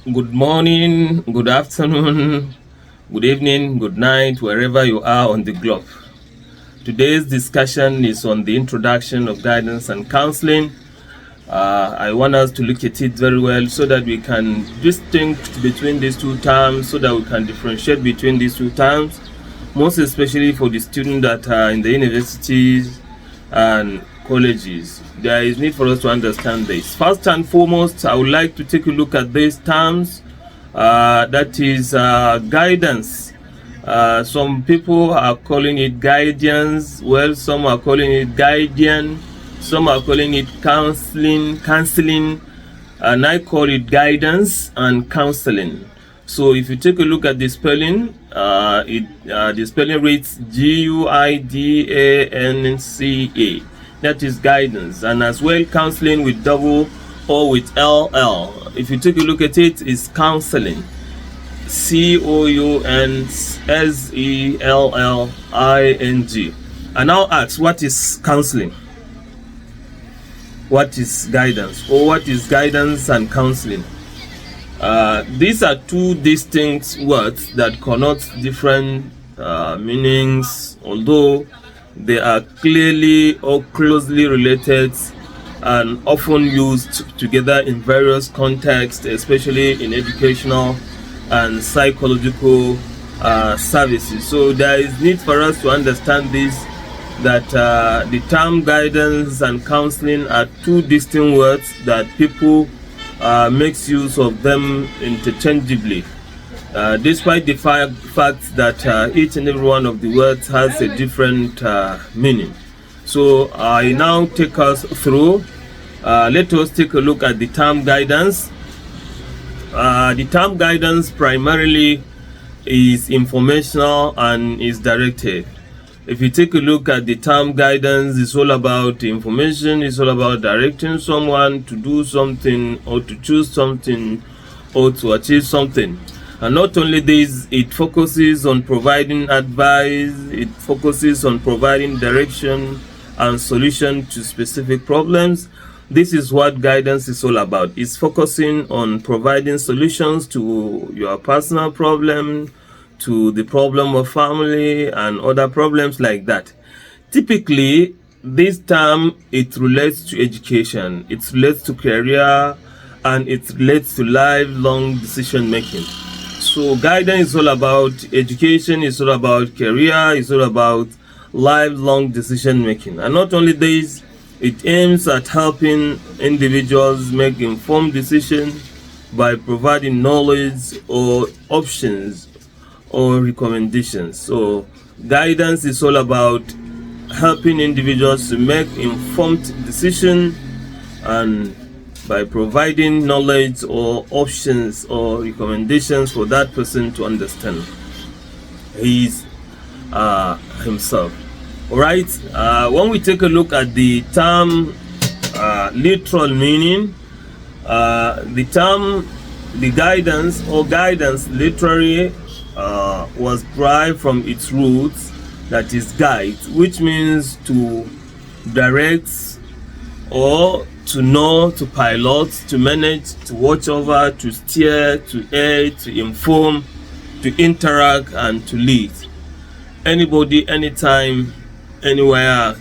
Good morning, good afternoon, good evening, good night, wherever you are on the globe. Today's discussion is on the introduction of guidance and counseling. I want us to look at it very well so that we can distinguish between these two terms, so that we can differentiate between these two terms, most especially for the students that are in the universities and colleges. There is need for us to understand this. First and foremost, I would like to take a look at these terms. That is guidance. Some people are calling it guidance. Well, some are calling it guardian. Some are calling it counseling, and I call it guidance and counseling. So if you take a look at the spelling, the spelling reads Guidanca. That is guidance, and as well counseling with double or with LL. If you take a look at it, it's counseling. Counselling. And now ask, what is counseling? What is guidance? Or what is guidance and counseling? These are two distinct words that connote different meanings, although they are clearly or closely related and often used together in various contexts, especially in educational and psychological services. So there is need for us to understand this, that the term guidance and counseling are two distinct words that people makes use of them interchangeably, despite the fact that each and every one of the words has a different meaning. So I now take us through. Let us take a look at the term guidance. The term guidance primarily is informational and is directed. If you take a look at the term guidance, it's all about information, it's all about directing someone to do something or to choose something or to achieve something. And not only this, it focuses on providing advice, it focuses on providing direction and solution to specific problems. This is what guidance is all about. It's focusing on providing solutions to your personal problem, to the problem of family and other problems like that. Typically, this term, it relates to education, it relates to career, and it relates to lifelong decision making. So guidance is all about education, it's all about career, it's all about lifelong decision making. And not only this, it aims at helping individuals make informed decisions by providing knowledge or options or recommendations. So guidance is all about helping individuals to make informed decisions, and by providing knowledge or options or recommendations for that person to understand himself. All right. When we take a look at the term literal meaning, the term the guidance or guidance literally was derived from its roots, that is guide, which means to direct or to know, to pilot, to manage, to watch over, to steer, to aid, to inform, to interact, and to lead. Anybody, anytime, anywhere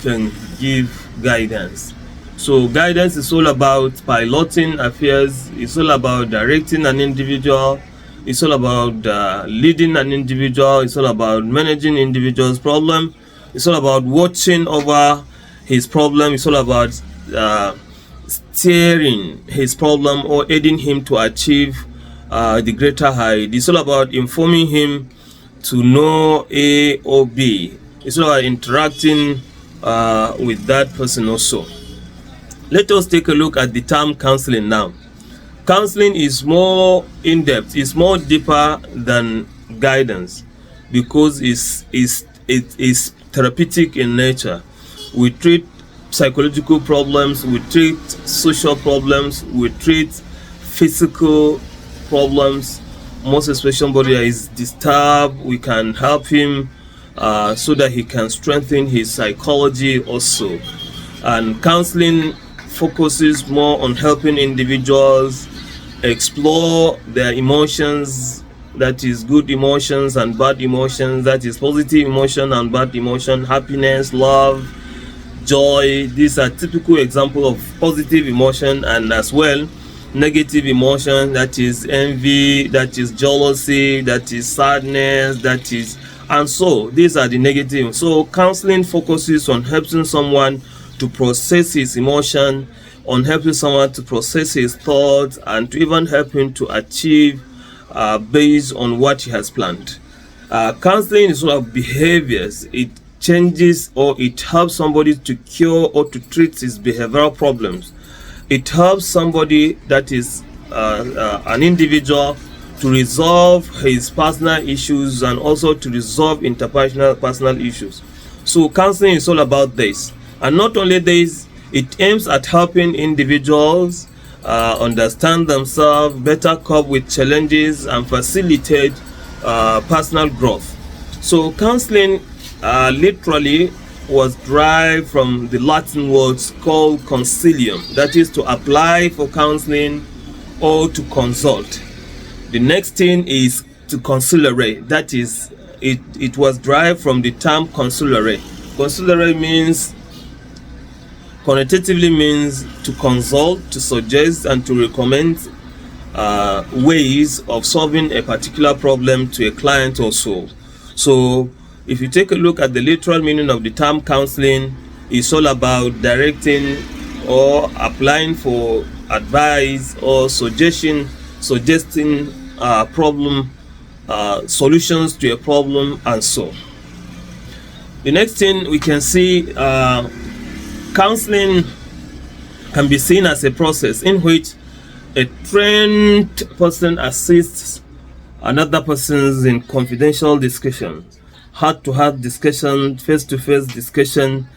can give guidance. So guidance is all about piloting affairs, it's all about directing an individual, it's all about leading an individual, it's all about managing individual's problem, it's all about watching over his problem, it's all about steering his problem or aiding him to achieve the greater height. It's all about informing him to know A or B. It's all about interacting with that person also. Let us take a look at the term counseling now. Counseling is more in-depth, it's more deeper than guidance, because it is therapeutic in nature. We treat psychological problems, we treat social problems, we treat physical problems. Most especially somebody that is disturbed, we can help him so that he can strengthen his psychology also. And counseling focuses more on helping individuals explore their emotions, that is good emotions and bad emotions, that is positive emotion and bad emotion, happiness, love, joy. These are typical examples of positive emotion, and as well negative emotion, that is envy, that is jealousy, that is sadness, that is, and so these are the negative. So counseling focuses on helping someone to process his emotion, on helping someone to process his thoughts, and to even help him to achieve based on what he has planned. Counseling is sort of behaviors. It changes or it helps somebody to cure or to treat his behavioral problems. It helps somebody, that is an individual, to resolve his personal issues and also to resolve interpersonal personal issues. So counseling is all about this. And not only this, it aims at helping individuals understand themselves, better cope with challenges, and facilitate personal growth. So counseling literally was derived from the Latin words called consilium, that is to apply for counseling or to consult. The next thing is to consulere, that is, it was derived from the term consulere. Consulere means, connotatively means to consult, to suggest, and to recommend ways of solving a particular problem to a client or so. So if you take a look at the literal meaning of the term counseling, it's all about directing or applying for advice or suggesting problem solutions to a problem, and so. The next thing we can see, counseling can be seen as a process in which a trained person assists another person in confidential discussion, heart-to-heart discussion, face-to-face discussion,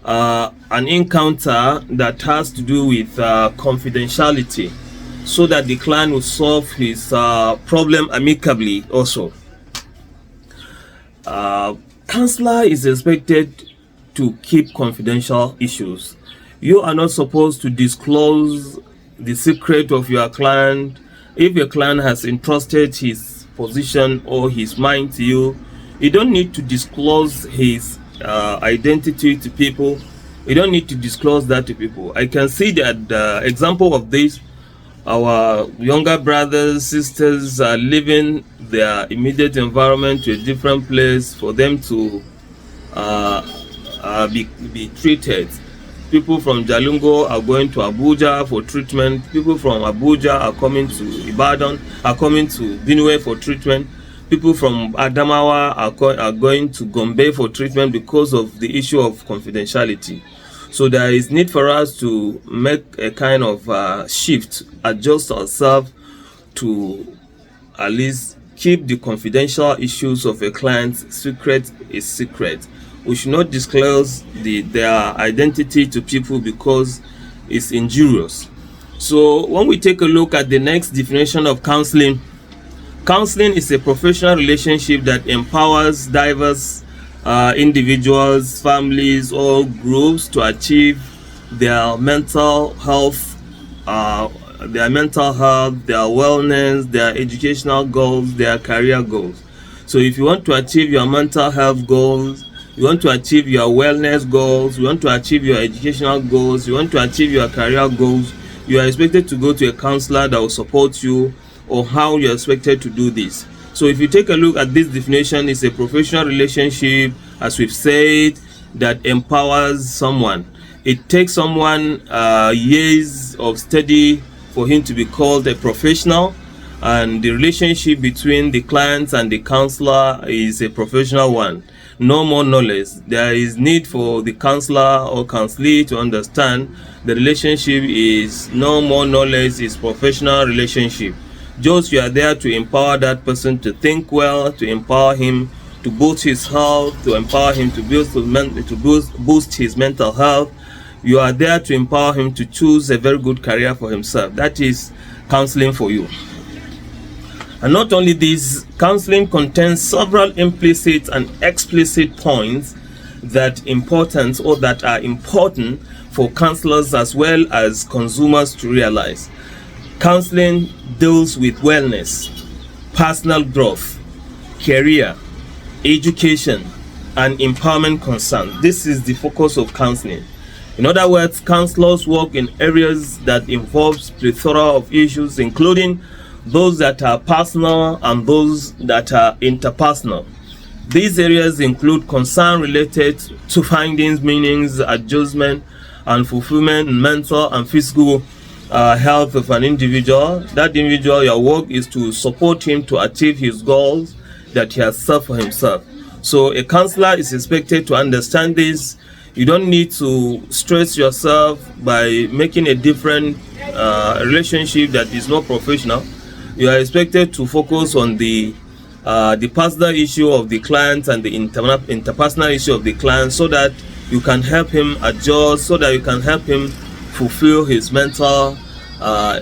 an encounter that has to do with confidentiality, so that the client will solve his problem amicably also. Counselor is expected to keep confidential issues. You are not supposed to disclose the secret of your client. If your client has entrusted his position or his mind to you, you don't need to disclose his identity to people. You don't need to disclose that to people. I can see that example of this. Our younger brothers, sisters are leaving their immediate environment to a different place for them to be treated. People from Jalingo are going to Abuja for treatment. People from Abuja are coming to Ibadan, are coming to Benue for treatment. People from Adamawa are going to Gombe for treatment because of the issue of confidentiality. So there is need for us to make a kind of shift, adjust ourselves to at least keep the confidential issues of a client's secret is secret. We should not disclose their identity to people because it's injurious. So when we take a look at the next definition of counseling, counseling is a professional relationship that empowers diverse individuals, families, or groups to achieve their mental health, their wellness, their educational goals, their career goals. So if you want to achieve your mental health goals, you want to achieve your wellness goals, you want to achieve your educational goals, you want to achieve your career goals, you are expected to go to a counselor that will support you or how you're expected to do this. So if you take a look at this definition, it's a professional relationship, as we've said, that empowers someone. It takes someone years of study for him to be called a professional, and the relationship between the client and the counselor is a professional one. No more knowledge. There is need for the counselor or counselee to understand the relationship is no more knowledge, is professional relationship. Just you are there to empower that person to think well, to empower him to boost his health, to empower him to boost his mental health. You are there to empower him to choose a very good career for himself. That is counseling for you. And not only this, counseling contains several implicit and explicit points that are important for counselors as well as consumers to realize. Counseling deals with wellness, personal growth, career, education, and empowerment concerns. This is the focus of counseling. In other words, counselors work in areas that involves plethora of issues, including those that are personal and those that are interpersonal. These areas include concern related to findings, meanings, adjustment, and fulfillment in mental and physical health of an individual. That individual, your work is to support him to achieve his goals that he has set for himself. So a counselor is expected to understand this. You don't need to stress yourself by making a different relationship that is not professional. You are expected to focus on the personal issue of the client and the interpersonal issue of the client, so that you can help him adjust, so that you can help him fulfill his mental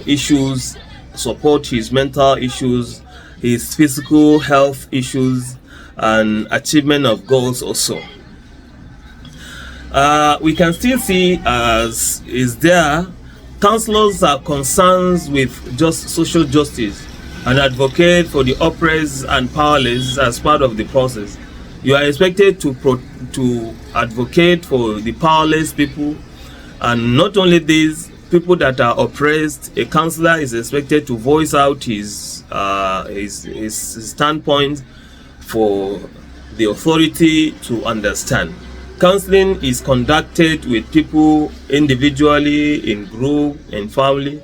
issues, support his mental issues, his physical health issues, and achievement of goals also. We can still see as is there, counselors are concerned with just social justice and advocate for the oppressed and powerless as part of the process. You are expected to advocate for the powerless people, and not only these people that are oppressed. A counselor is expected to voice out his standpoint for the authority to understand. Counseling is conducted with people individually, in group, in family.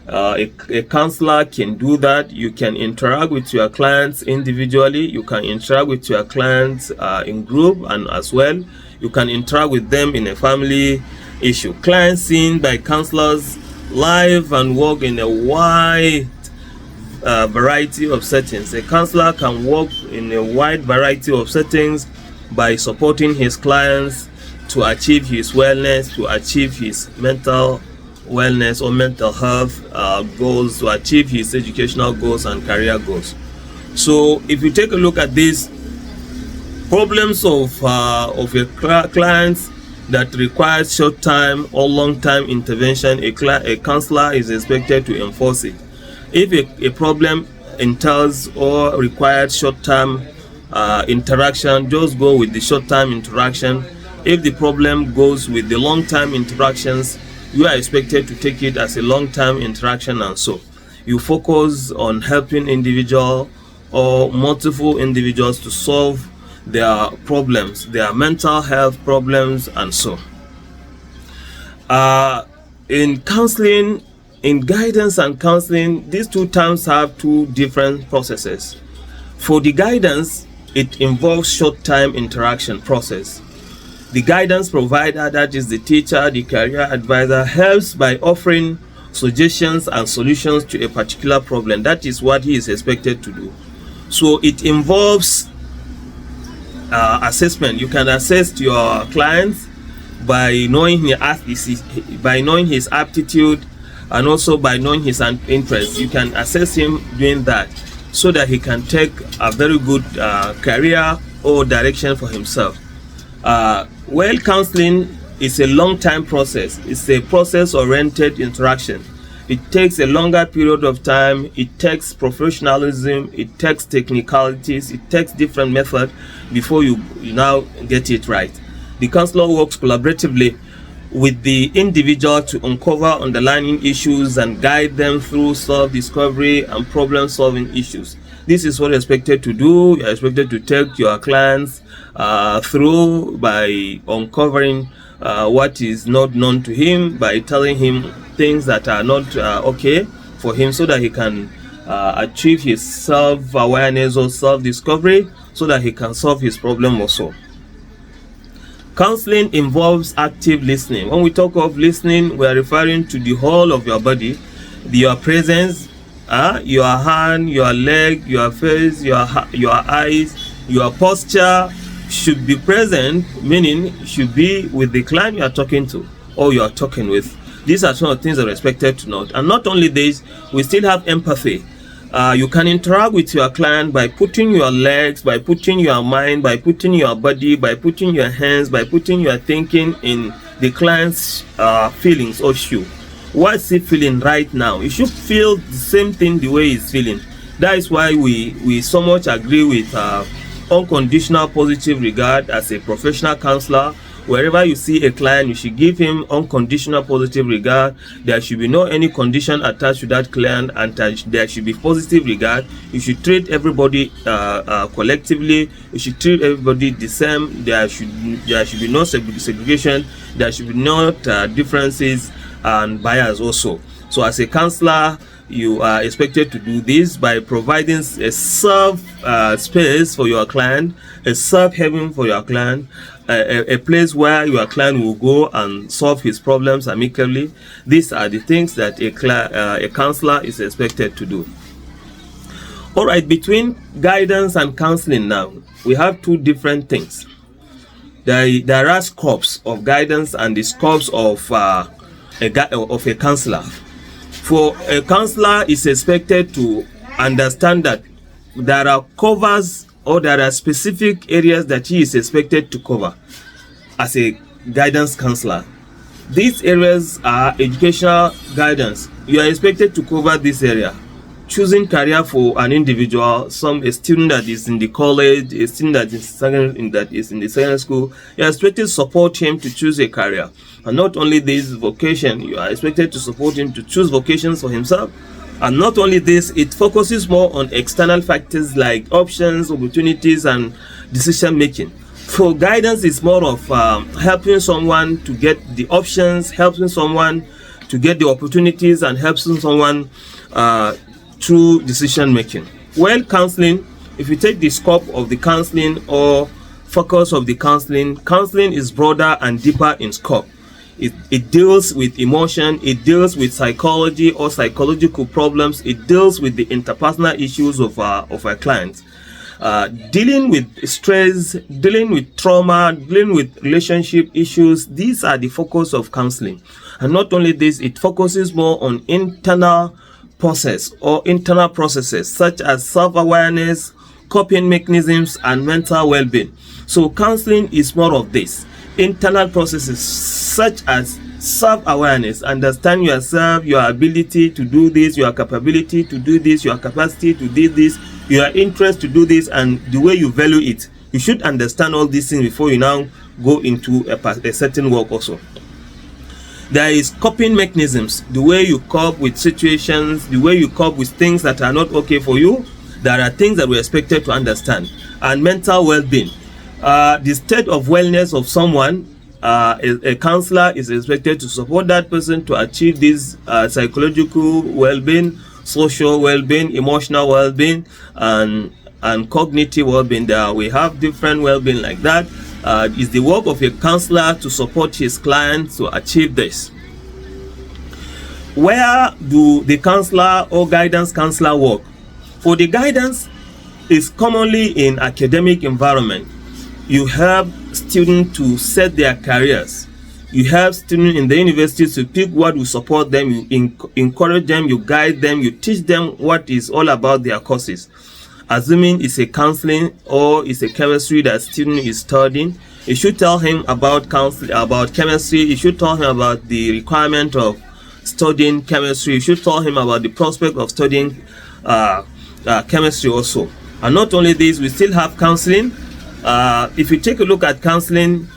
A counselor can do that. You can interact with your clients individually. You can interact with your clients in group, and as well, you can interact with them in a family issue. Clients seen by counselors live and work in a wide variety of settings. A counselor can work in a wide variety of settings by supporting his clients to achieve his wellness, to achieve his mental wellness or mental health goals, to achieve his educational goals and career goals. So if you take a look at these problems of your clients that requires short-time or long-time intervention, a counselor is expected to enforce it. If a problem entails or requires short-term interaction, just go with the short-term interaction. If the problem goes with the long-term interactions, you are expected to take it as a long-term interaction, and so you focus on helping individual or multiple individuals to solve their problems, their mental health problems, and so. In counseling, in guidance and counseling, these two terms have two different processes. For the guidance, it involves short-time interaction process. The guidance provider, that is the teacher, the career advisor, helps by offering suggestions and solutions to a particular problem. That is what he is expected to do. So it involves assessment. You can assess your clients by knowing his aptitude, and also by knowing his interest. You can assess him doing that, so that he can take a very good career or direction for himself. Well, counseling is a long-time process. It's a process-oriented interaction. It takes a longer period of time. It takes professionalism. It takes technicalities. It takes different methods before you now get it right. The counselor works collaboratively with the individual to uncover underlying issues and guide them through self-discovery and problem-solving issues. This is what you're expected to do. You're expected to take your clients through by uncovering what is not known to him, by telling him things that are not okay for him, so that he can achieve his self-awareness or self-discovery, so that he can solve his problem also. Counseling involves active listening. When we talk of listening, we are referring to the whole of your body, your presence, your hand, your leg, your face, your eyes, your posture should be present, meaning should be with the client you are talking to or you are talking with. These are some of the things that are expected to note. And not only this, we still have empathy. You can interact with your client by putting your legs, by putting your mind, by putting your body, by putting your hands, by putting your thinking in the client's feelings or shoe. What's he feeling right now? You should feel the same thing the way he's feeling. That is why we so much agree with unconditional positive regard as a professional counselor. Wherever you see a client, you should give him unconditional positive regard. There should be no any condition attached to that client, and there should be positive regard. You should treat everybody collectively. You should treat everybody the same. There should be no segregation. There should be no differences and bias also. So as a counselor, you are expected to do this by providing a safe space for your client, a safe haven for your client, a place where your client will go and solve his problems amicably. These are the things that a counselor is expected to do. All right, between guidance and counseling now, we have two different things. There are scopes of guidance and the scopes of a counselor. For a counselor is expected to understand that there are covers or there are specific areas that he is expected to cover as a guidance counselor. These areas are educational guidance. You are expected to cover this area. Choosing career for an individual, a student that is in the college, a student that is in the secondary school, you are expected to support him to choose a career. And not only this vocation, you are expected to support him to choose vocations for himself. And not only this, it focuses more on external factors like options, opportunities, and decision making. For guidance, it's more of helping someone to get the options, helping someone to get the opportunities, and helping someone through decision making. Well, counseling, if you take the scope of the counseling or focus of the counseling is broader and deeper in scope. It deals with emotion, it deals with psychology or psychological problems, it deals with the interpersonal issues of our clients. Dealing with stress, dealing with trauma, dealing with relationship issues, these are the focus of counseling. And not only this, it focuses more on internal processes such as self-awareness, coping mechanisms, and mental well-being. So counseling is more of this. Internal processes such as self-awareness, understand yourself, your ability to do this, your capability to do this, your capacity to do this, your interest to do this, and the way you value it. You should understand all these things before you now go into a certain work also. There is coping mechanisms, the way you cope with situations, the way you cope with things that are not okay for you. There are things that we're expected to understand. And mental well-being. The state of wellness of someone, a counselor is expected to support that person to achieve this psychological well-being, social well-being, emotional well-being, and cognitive well-being. We have different well-being like that. It's the work of a counselor to support his clients to achieve this. Where do the counselor or guidance counselor work? For the guidance, is commonly in academic environment. You help students to set their careers. You help students in the university to pick what will support them. You encourage them, you guide them, you teach them what is all about their courses. Assuming it's a counseling or it's a chemistry that student is studying, you should tell him about chemistry. You should tell him about the requirement of studying chemistry. You should tell him about the prospect of studying chemistry also. And not only this, we still have counseling. If you take a look at counseling,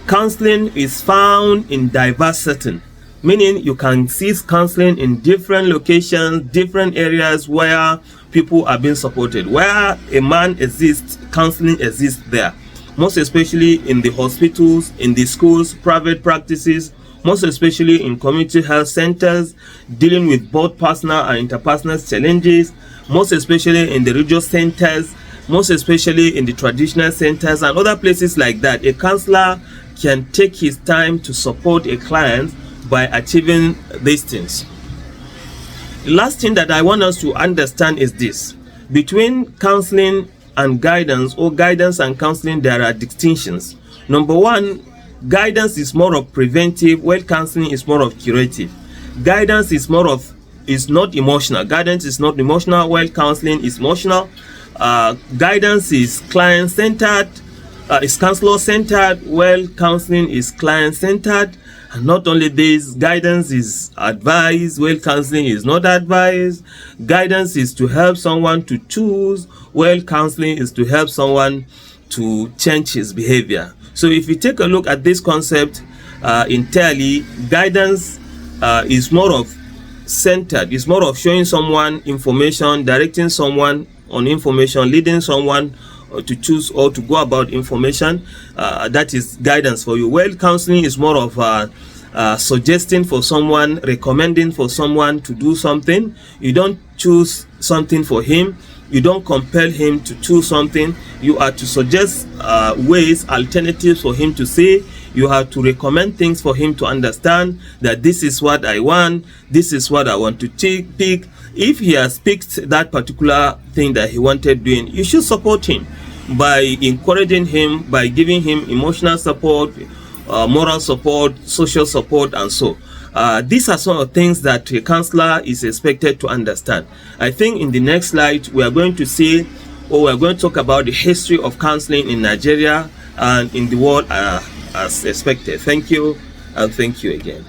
counseling is found in diverse settings, meaning you can see counseling in different locations, different areas where people are being supported. Where a man exists, counseling exists there. Most especially in the hospitals, in the schools, private practices, most especially in community health centers, dealing with both personal and interpersonal challenges, most especially in the religious centers, most especially in the traditional centers and other places like that. A counselor can take his time to support a client by achieving these things. The last thing that I want us to understand is this. Between counseling and guidance, or guidance and counseling, there are distinctions. Number one, guidance is more of preventive, while counseling is more of curative. Guidance is not emotional. Guidance is not emotional, while counseling is emotional. Guidance is client-centered, is counselor-centered, while counseling is client-centered. And not only this, guidance is advice, while counseling is not advice. Guidance is to help someone to choose, while counseling is to help someone to change his behavior. So if you take a look at this concept entirely, guidance is more of centered, it's more of showing someone information, directing someone on information, leading someone to choose or to go about information. That is guidance for you. Well, counseling is more of suggesting for someone, recommending for someone to do something. You don't choose something for him. You don't compel him to choose something. You are to suggest ways, alternatives for him to say. You have to recommend things for him to understand that this is what I want, this is what I want to pick. If he has picked that particular thing that he wanted doing, you should support him by encouraging him, by giving him emotional support, moral support, social support, and so. These are some of the things that a counselor is expected to understand. I think in the next slide, we are going to see, or we are going to talk about the history of counseling in Nigeria and in the world as expected. Thank you, and thank you again.